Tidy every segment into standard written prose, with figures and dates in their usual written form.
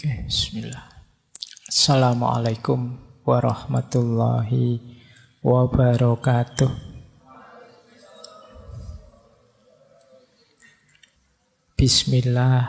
Oke, bismillah. Assalamualaikum warahmatullahi wabarakatuh. Bismillah,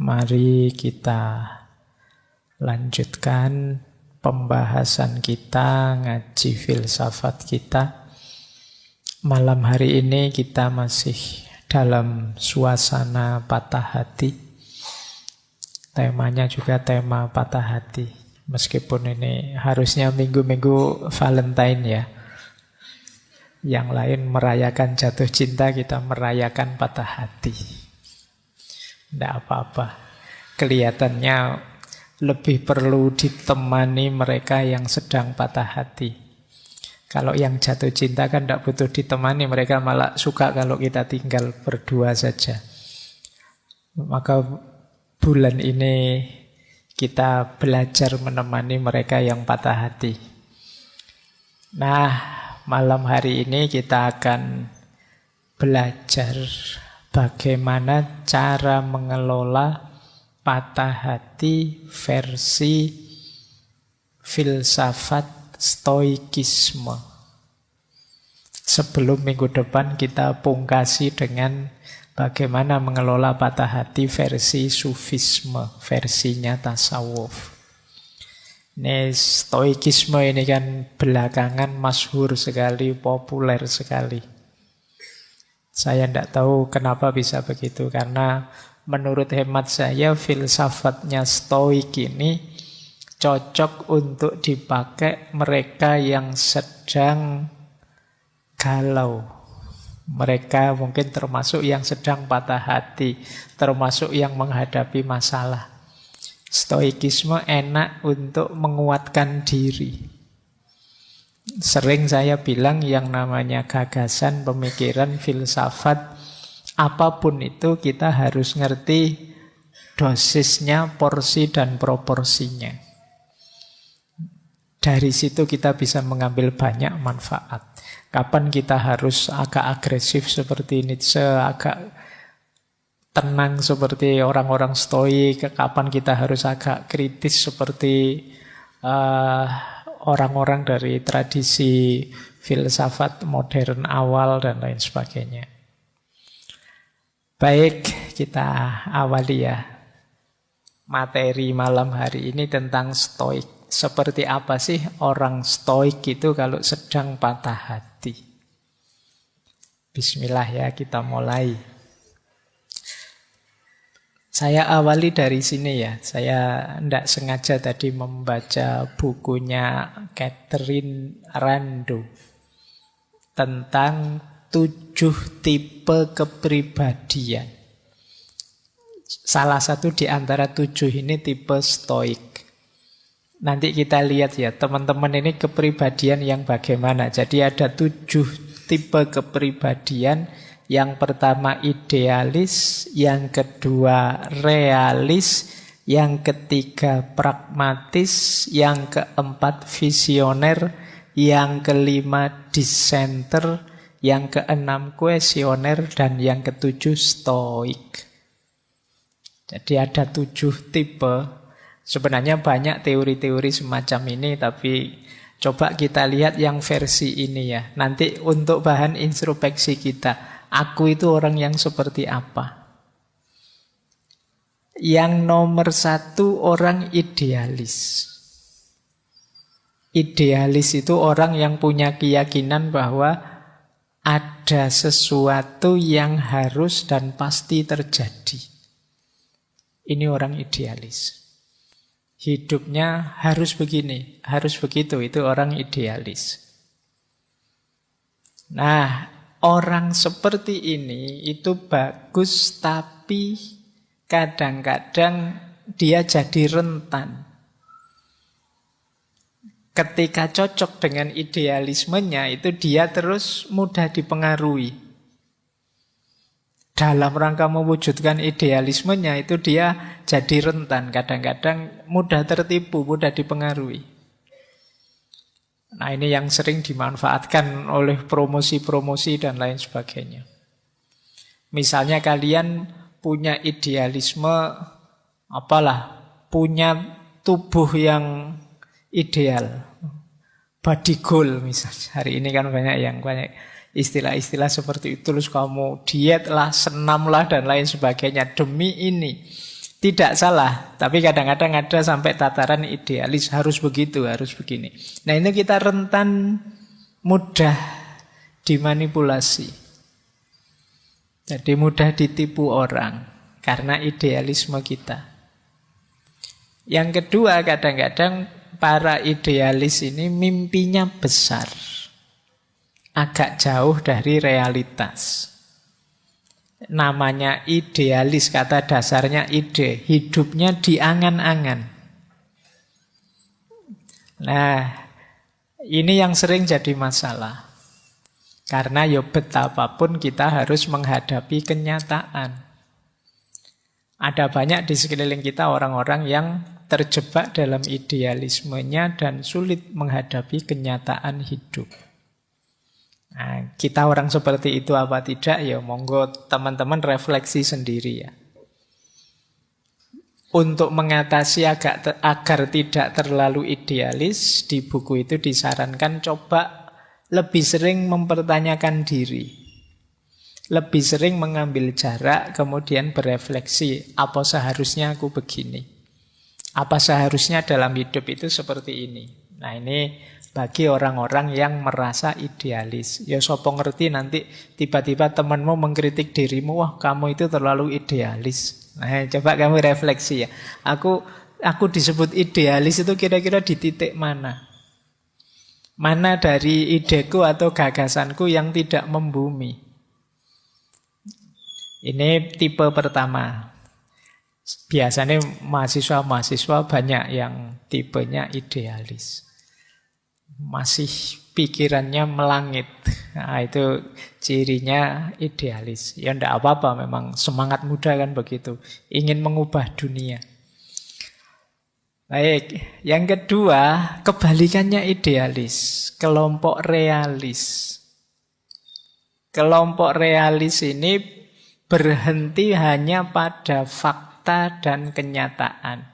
mari kita lanjutkan pembahasan kita, ngaji filsafat kita. Malam hari ini kita masih dalam suasana patah hati. Temanya juga tema patah hati. Meskipun ini harusnya minggu-minggu Valentine ya. Yang lain merayakan jatuh cinta, kita merayakan patah hati. Tidak apa-apa. Kelihatannya lebih perlu ditemani mereka yang sedang patah hati. Kalau yang jatuh cinta kan tidak butuh ditemani. Mereka malah suka kalau kita tinggal berdua saja. Maka bulan ini kita belajar menemani mereka yang patah hati. Nah, malam hari ini kita akan belajar bagaimana cara mengelola patah hati versi filsafat stoikisme. Sebelum minggu depan kita pungkasi dengan bagaimana mengelola patah hati versi sufisme, versinya tasawuf. Ini stoikisme ini kan belakangan masyhur sekali, populer sekali. Saya tidak tahu kenapa bisa begitu, karena menurut hemat saya filsafatnya stoik ini cocok untuk dipakai mereka yang sedang galau. Mereka mungkin termasuk yang sedang patah hati, termasuk yang menghadapi masalah. Stoikisme enak untuk menguatkan diri. Sering saya bilang yang namanya gagasan, pemikiran, filsafat, apapun itu kita harus ngerti dosisnya, porsi dan proporsinya. Dari situ kita bisa mengambil banyak manfaat. Kapan kita harus agak agresif seperti Nietzsche, agak tenang seperti orang-orang stoik, kapan kita harus agak kritis seperti orang-orang dari tradisi filsafat modern awal dan lain sebagainya. Baik, kita awali ya materi malam hari ini tentang stoik. Seperti apa sih orang stoik itu kalau sedang patah hati? Bismillah ya, kita mulai. Saya awali dari sini ya. Saya tidak sengaja tadi membaca bukunya Catherine Rando tentang 7 tipe kepribadian. Salah satu di antara 7 ini tipe stoik. Nanti kita lihat ya, teman-teman ini kepribadian yang bagaimana. Jadi ada 7 tipe kepribadian. Yang pertama idealis, yang kedua realis, yang ketiga pragmatis, yang keempat visioner, yang kelima dissenter, yang keenam kuesioner, dan yang ketujuh stoik. Jadi ada 7 tipe. Sebenarnya banyak teori-teori semacam ini, tapi coba kita lihat yang versi ini ya. Nanti untuk bahan introspeksi kita, aku itu orang yang seperti apa? Yang nomor 1 orang idealis. Idealis itu orang yang punya keyakinan bahwa ada sesuatu yang harus dan pasti terjadi. Ini orang idealis. Hidupnya harus begini, harus begitu, itu orang idealis. Nah, orang seperti ini itu bagus, tapi kadang-kadang dia jadi rentan. Ketika cocok dengan idealismenya, itu dia terus mudah dipengaruhi. Dalam rangka mewujudkan idealismenya itu dia jadi rentan. Kadang-kadang mudah tertipu, mudah dipengaruhi. Nah, ini yang sering dimanfaatkan oleh promosi-promosi dan lain sebagainya. Misalnya kalian punya idealisme, apalah, punya tubuh yang ideal, body goal misalnya. Hari ini kan banyak istilah-istilah seperti itu. Terus kamu diet lah, senam lah, dan lain sebagainya demi ini. Tidak salah, tapi kadang-kadang ada sampai tataran idealis, harus begitu, harus begini. Nah ini kita rentan mudah dimanipulasi. Jadi mudah ditipu orang karena idealisme kita. Yang kedua, kadang-kadang para idealis ini mimpinya besar, agak jauh dari realitas. Namanya idealis, kata dasarnya ide, hidupnya di angan-angan. Nah, ini yang sering jadi masalah. Karena ya betapapun kita harus menghadapi kenyataan. Ada banyak di sekeliling kita orang-orang yang terjebak dalam idealismenya dan sulit menghadapi kenyataan hidup. Nah, kita orang seperti itu apa tidak, ya monggo teman-teman refleksi sendiri ya. Untuk mengatasi agar tidak terlalu idealis, di buku itu disarankan coba lebih sering mempertanyakan diri. Lebih sering mengambil jarak, kemudian berefleksi, apa seharusnya aku begini? Apa seharusnya dalam hidup itu seperti ini? Nah ini bagi orang-orang yang merasa idealis. Ya sopo ngerti nanti tiba-tiba temanmu mengkritik dirimu, wah kamu itu terlalu idealis. Nah coba kamu refleksi ya. Aku disebut idealis itu kira-kira di titik mana? Mana dari ideku atau gagasanku yang tidak membumi? Ini tipe pertama. Biasanya mahasiswa-mahasiswa banyak yang tipenya idealis. Masih pikirannya melangit. Nah, itu cirinya idealis. Ya enggak apa-apa, memang semangat muda kan begitu. Ingin mengubah dunia. Baik, yang kedua, kebalikannya idealis. Kelompok realis. Kelompok realis ini berhenti hanya pada fakta dan kenyataan.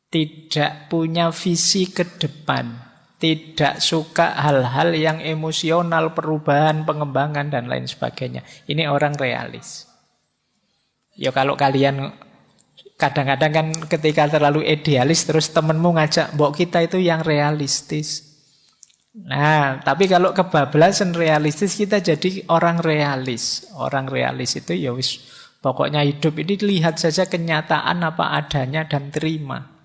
Tidak punya visi ke depan. Tidak suka hal-hal yang emosional, perubahan, pengembangan, dan lain sebagainya. Ini orang realis. Ya kalau kalian kadang-kadang kan ketika terlalu idealis, terus temenmu ngajak, mbok kita itu yang realistis. Nah, tapi kalau kebablasan realistis, kita jadi orang realis. Orang realis itu ya wis, pokoknya hidup ini lihat saja kenyataan apa adanya dan terima.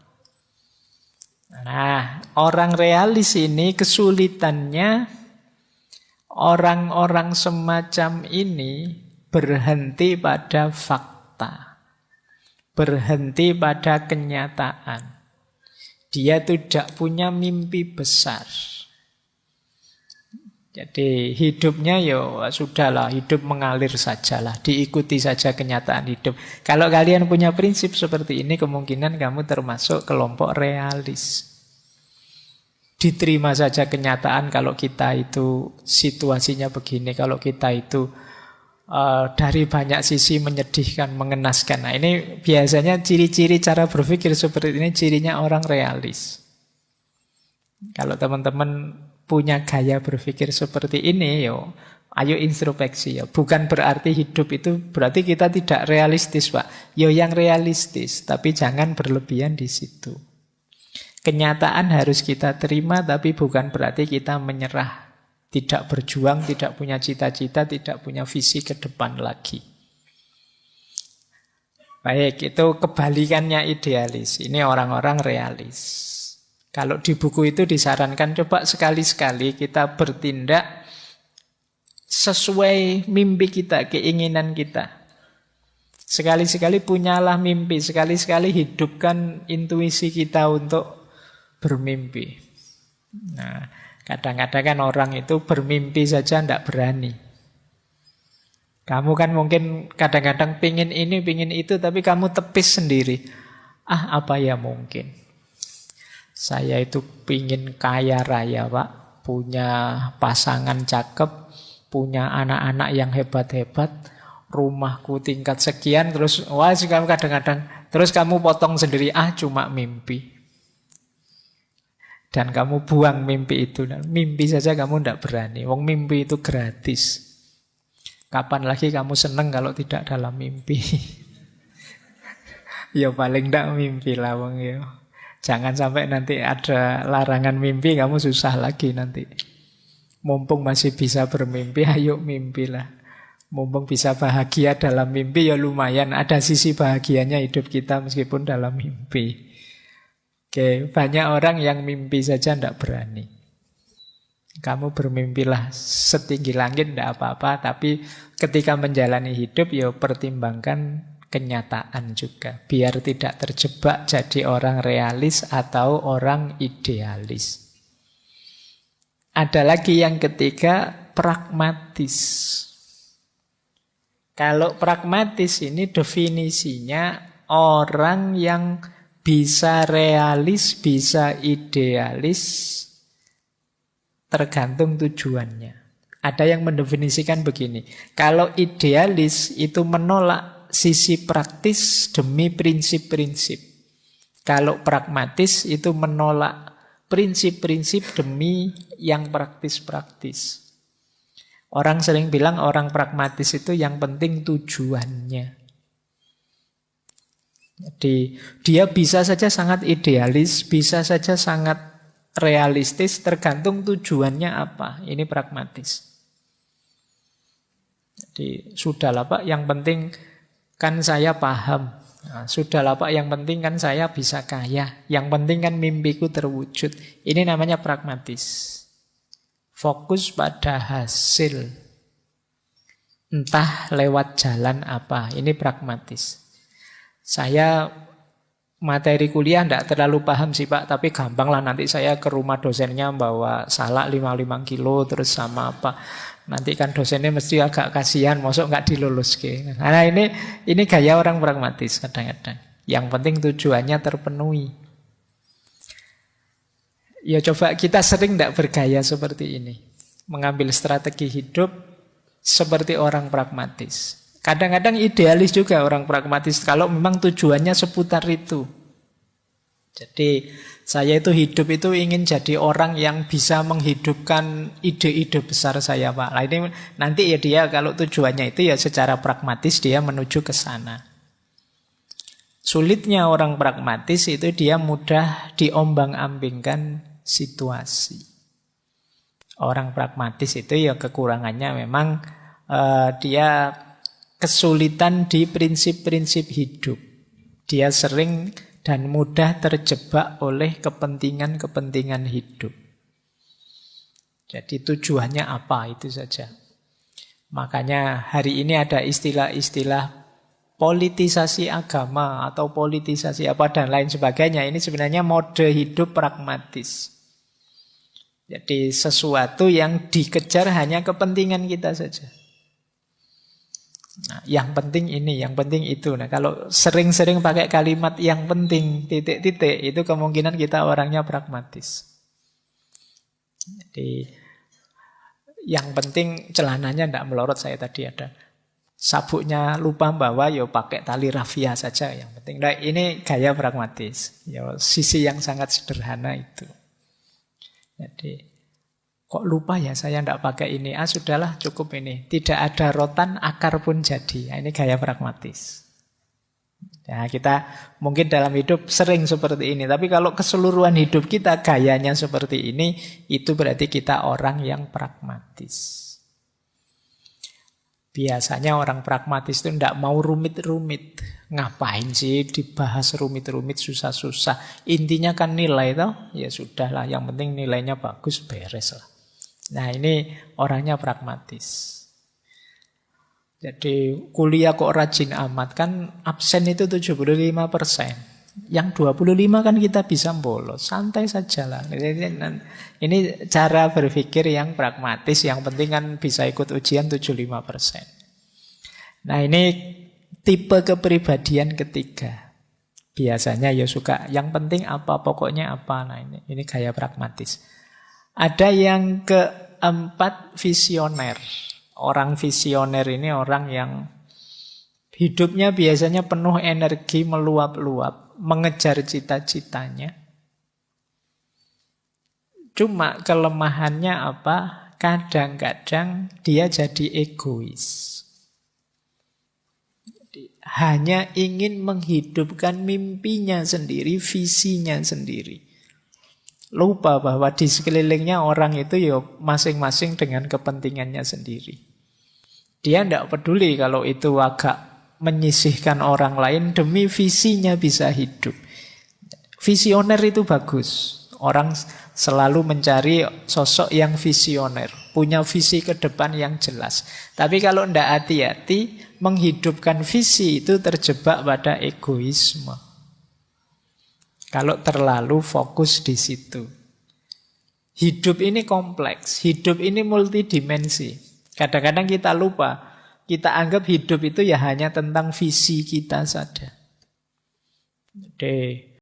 Nah, orang realis ini kesulitannya orang-orang semacam ini berhenti pada fakta, berhenti pada kenyataan. Dia tidak punya mimpi besar. Jadi hidupnya ya sudahlah, hidup mengalir sajalah, diikuti saja kenyataan hidup. Kalau kalian punya prinsip seperti ini, kemungkinan kamu termasuk kelompok realis. Diterima saja kenyataan kalau kita itu situasinya begini, kalau kita itu dari banyak sisi menyedihkan, mengenaskan. Nah ini biasanya ciri-ciri cara berpikir seperti ini, cirinya orang realis. Kalau teman-teman punya gaya berpikir seperti ini, yo, ayo introspeksi ya. Bukan berarti hidup itu berarti kita tidak realistis, Pak. Yo yang realistis, tapi jangan berlebihan di situ. Kenyataan harus kita terima, tapi bukan berarti kita menyerah, tidak berjuang, tidak punya cita-cita, tidak punya visi ke depan lagi. Baik, itu kebalikannya idealis. Ini orang-orang realis. Kalau di buku itu disarankan coba sekali-sekali kita bertindak sesuai mimpi kita, keinginan kita. Sekali-sekali punyalah mimpi, sekali-sekali hidupkan intuisi kita untuk bermimpi. Nah, kadang-kadang kan orang itu bermimpi saja tidak berani. Kamu kan mungkin kadang-kadang pingin ini, pingin itu, tapi kamu tepis sendiri. Ah, apa ya mungkin? Saya itu pingin kaya raya, Pak. Punya pasangan cakep, punya anak-anak yang hebat-hebat, rumahku tingkat sekian, terus wah kamu kadang-kadang Terus kamu potong sendiri, cuma mimpi. Dan kamu buang mimpi itu. Mimpi saja kamu tidak berani. Wong mimpi itu gratis. Kapan lagi kamu seneng kalau tidak dalam mimpi? Ya paling tidak mimpi lah wong ya. Jangan sampai nanti ada larangan mimpi, kamu susah lagi nanti. Mumpung masih bisa bermimpi, ayo mimpilah. Mumpung bisa bahagia dalam mimpi, ya lumayan. Ada sisi bahagianya hidup kita meskipun dalam mimpi. Oke, banyak orang yang mimpi saja tidak berani. Kamu bermimpilah setinggi langit tidak apa-apa, tapi ketika menjalani hidup ya pertimbangkan kenyataan juga. Biar tidak terjebak jadi orang realis atau orang idealis. Ada lagi yang ketiga, pragmatis. Kalau pragmatis ini definisinya orang yang bisa realis, bisa idealis, tergantung tujuannya. Ada yang mendefinisikan begini, kalau idealis itu menolak sisi praktis demi prinsip-prinsip. Kalau pragmatis itu menolak prinsip-prinsip demi yang praktis-praktis. Orang sering bilang orang pragmatis itu yang penting tujuannya. Jadi dia bisa saja sangat idealis, bisa saja sangat realistis, tergantung tujuannya apa. Ini pragmatis. Jadi sudahlah Pak, yang penting kan saya paham. Nah, sudahlah Pak, yang penting kan saya bisa kaya. Yang penting kan mimpiku terwujud. Ini namanya pragmatis. Fokus pada hasil. Entah lewat jalan apa. Ini pragmatis. Saya materi kuliah tidak terlalu paham sih Pak, tapi gampang lah nanti saya ke rumah dosennya bawa salak 55 kilo terus sama apa. Nanti kan dosennya mesti agak kasihan, mosok nggak dilulus ke. Nah ini gaya orang pragmatis kadang-kadang. Yang penting tujuannya terpenuhi. Ya coba kita sering tidak bergaya seperti ini. Mengambil strategi hidup seperti orang pragmatis. Kadang-kadang idealis juga orang pragmatis kalau memang tujuannya seputar itu. Jadi saya itu hidup itu ingin jadi orang yang bisa menghidupkan ide-ide besar saya Pak. Nah, ini nanti ya dia kalau tujuannya itu ya secara pragmatis dia menuju ke sana. Sulitnya orang pragmatis itu dia mudah diombang-ambingkan situasi. Orang pragmatis itu ya kekurangannya memang dia kesulitan di prinsip-prinsip hidup. Dia sering dan mudah terjebak oleh kepentingan-kepentingan hidup. Jadi tujuannya apa itu saja. Makanya hari ini ada istilah-istilah politisasi agama atau politisasi apa dan lain sebagainya. Ini sebenarnya mode hidup pragmatis. Jadi sesuatu yang dikejar hanya kepentingan kita saja. Nah, yang penting ini, yang penting itu. Nah, kalau sering-sering pakai kalimat yang penting, titik-titik, itu kemungkinan kita orangnya pragmatis. Jadi, yang penting celananya tidak melorot, saya tadi ada. Sabuknya lupa bawa, ya pakai tali rafia saja yang penting. Nah, ini gaya pragmatis. Ya, sisi yang sangat sederhana itu. Jadi kok lupa ya saya tidak pakai ini. Sudahlah cukup ini. Tidak ada rotan, akar pun jadi. Ini gaya pragmatis. Nah, kita mungkin dalam hidup sering seperti ini. Tapi kalau keseluruhan hidup kita gayanya seperti ini, itu berarti kita orang yang pragmatis. Biasanya orang pragmatis itu tidak mau rumit-rumit. Ngapain sih dibahas rumit-rumit, susah-susah. Intinya kan nilai toh. Ya sudahlah, yang penting nilainya bagus, beres lah. Nah ini orangnya pragmatis. Jadi kuliah kok rajin amat, kan absen itu 75%. Yang 25 kan kita bisa bolos, santai saja lah. Ini cara berpikir yang pragmatis, yang penting kan bisa ikut ujian 75%. Nah ini tipe kepribadian ketiga. Biasanya ya suka, yang penting apa, pokoknya apa. Nah ini gaya pragmatis. Ada yang keempat, visioner. Orang visioner ini orang yang Hidupnya biasanya penuh energi, meluap-luap, mengejar cita-citanya. Cuma kelemahannya apa? Kadang-kadang dia jadi egois. Hanya ingin menghidupkan mimpinya sendiri, visinya sendiri. Lupa bahwa di sekelilingnya orang itu ya masing-masing dengan kepentingannya sendiri. Dia tidak peduli kalau itu agak menyisihkan orang lain demi visinya bisa hidup. Visioner itu bagus. Orang selalu mencari sosok yang visioner, punya visi ke depan yang jelas. Tapi kalau tidak hati-hati, menghidupkan visi itu terjebak pada egoisme. Kalau terlalu fokus di situ. Hidup ini kompleks, hidup ini multidimensi. Kadang-kadang kita lupa, kita anggap hidup itu ya hanya tentang visi kita saja. Oke.